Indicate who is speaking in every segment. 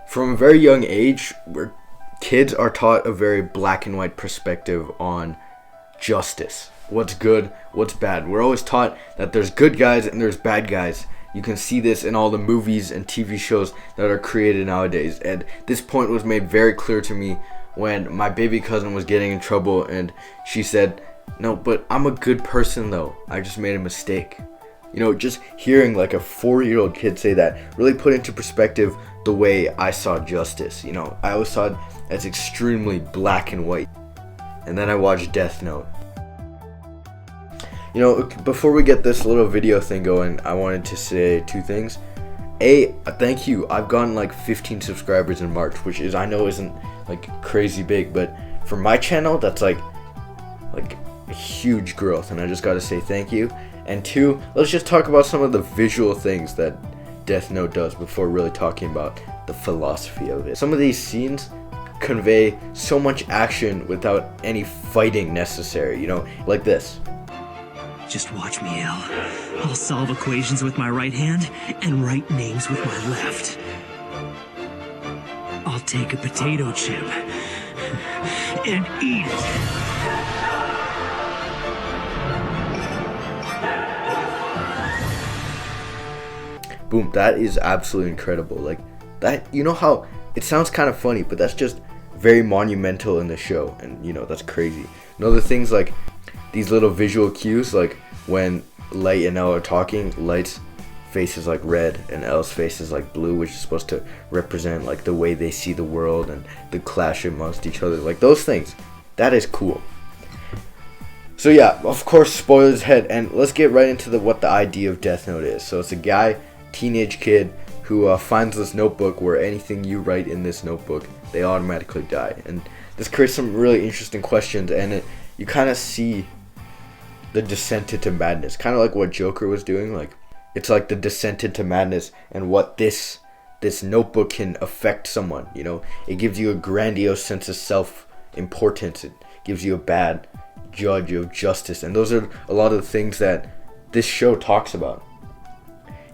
Speaker 1: From a very young age, where kids are taught a very black and white perspective on justice. What's good, what's bad. We're always taught that there's good guys and there's bad guys. You can see this in all the movies and TV shows that are created nowadays. And this point was made very clear to me when my baby cousin was getting in trouble and she said, "No, but I'm a good person though. I just made a mistake." You know, just hearing like a 4-year-old kid say that really put into perspective the way I saw justice. You know, I always saw it as extremely black and white. And then I watched Death Note. You know, before we get this little video thing going, I wanted to say two things. A, thank you. I've gotten like 15 subscribers in March, which is, I know isn't like crazy big, but for my channel, that's like a huge growth, and I just gotta say thank you. And two, let's just talk about some of the visual things that Death Note does before really talking about the philosophy of it. Some of these scenes convey so much action without any fighting necessary, you know, like this.
Speaker 2: Just watch me, L. I'll solve equations with my right hand and write names with my left. I'll take a potato chip and eat it.
Speaker 1: Boom, that is absolutely incredible. Like that, you know how it sounds kind of funny, but that's just very monumental in the show, and you know, that's crazy. You know, the things like these little visual cues, like when Light and L are talking, Light's face is like red and L's face is like blue, which is supposed to represent like the way they see the world and the clash amongst each other. Like those things, that is cool. So yeah, of course, spoilers ahead, and let's get right into what the idea of Death Note is. So it's a guy, teenage kid, who finds this notebook where anything you write in this notebook, they automatically die. And this creates some really interesting questions, and you kind of see the descent into madness, kind of like what Joker was doing. Like it's like the descent into madness, and what this notebook can affect someone. You know, it gives you a grandiose sense of self-importance. It gives you a bad judge of justice, and those are a lot of the things that this show talks about.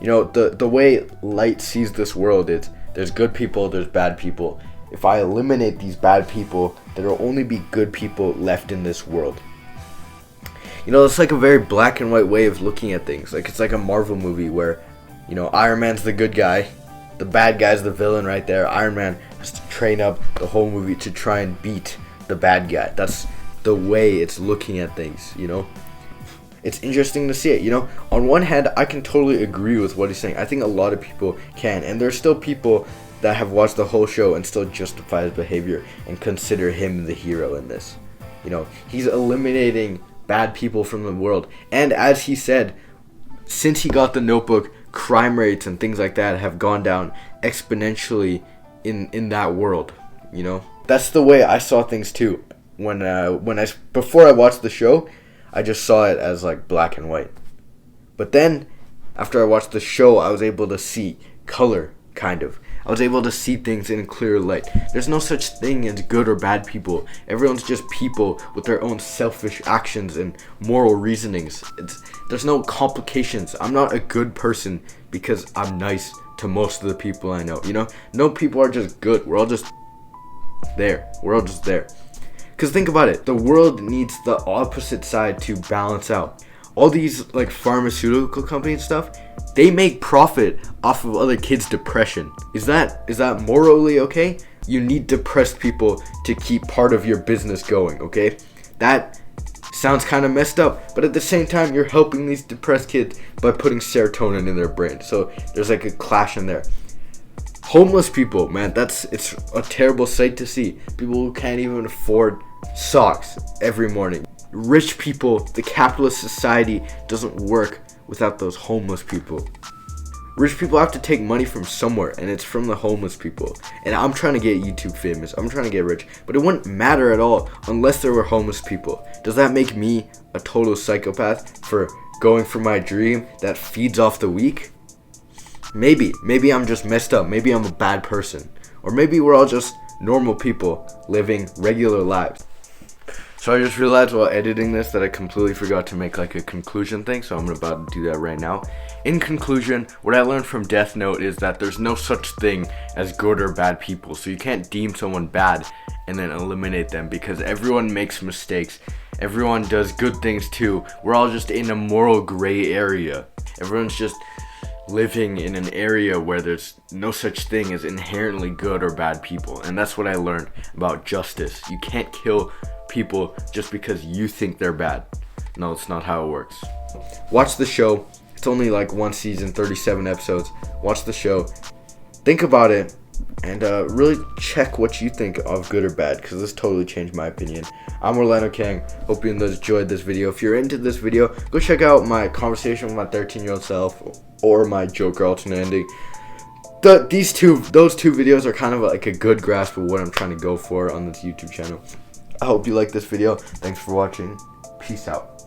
Speaker 1: You know, the way Light sees this world is there's good people, there's bad people. If I eliminate these bad people, there will only be good people left in this world. You know, it's like a very black and white way of looking at things. Like it's like a Marvel movie where, you know, Iron Man's the good guy, the bad guy's the villain right there. Iron Man has to train up the whole movie to try and beat the bad guy. That's the way it's looking at things, you know? It's interesting to see it, you know? On one hand, I can totally agree with what he's saying. I think a lot of people can, and there's still people that have watched the whole show and still justify his behavior and consider him the hero in this. You know, he's eliminating bad people from the world, and as he said, since he got the notebook, crime rates and things like that have gone down exponentially in that world, you know? That's the way I saw things too. Before I watched the show, I just saw it as like black and white. But then, after I watched the show, I was able to see color, kind of. I was able to see things in a clearer light. There's no such thing as good or bad people. Everyone's just people with their own selfish actions and moral reasonings. There's no complications. I'm not a good person because I'm nice to most of the people I know. You know, no people are just good. We're all just there. We're all just there. Because think about it, the world needs the opposite side to balance out. All these like pharmaceutical companies and stuff, they make profit off of other kids' depression. Is that morally okay? You need depressed people to keep part of your business going, okay? That sounds kind of messed up, but at the same time, you're helping these depressed kids by putting serotonin in their brain. So there's like a clash in there. Homeless people, man, it's a terrible sight to see. People who can't even afford socks every morning. Rich people, the capitalist society doesn't work without those homeless people. Rich people have to take money from somewhere, and it's from the homeless people. And I'm trying to get YouTube famous, I'm trying to get rich, but it wouldn't matter at all unless there were homeless people. Does that make me a total psychopath for going for my dream that feeds off the weak? Maybe I'm just messed up. Maybe I'm a bad person. Or maybe we're all just normal people living regular lives. So I just realized while editing this that I completely forgot to make like a conclusion thing, so I'm about to do that right now. In conclusion, what I learned from Death Note is that there's no such thing as good or bad people. So you can't deem someone bad and then eliminate them, because everyone makes mistakes. Everyone does good things too. We're all just in a moral gray area. Everyone's just living in an area where there's no such thing as inherently good or bad people. And that's what I learned about justice. You can't kill people just because you think they're bad. No, it's not how it works. Watch the show. It's only like one season, 37 episodes. Watch the show. Think about it. And really check what you think of good or bad, because this totally changed my opinion. I'm Orlando Kang. Hope you enjoyed this video. If you're into this video, go check out my conversation with my 13-year-old self or my Joker alternate ending. Those two videos are kind of like a good grasp of what I'm trying to go for on this YouTube channel. I hope you like this video. Thanks for watching. Peace out.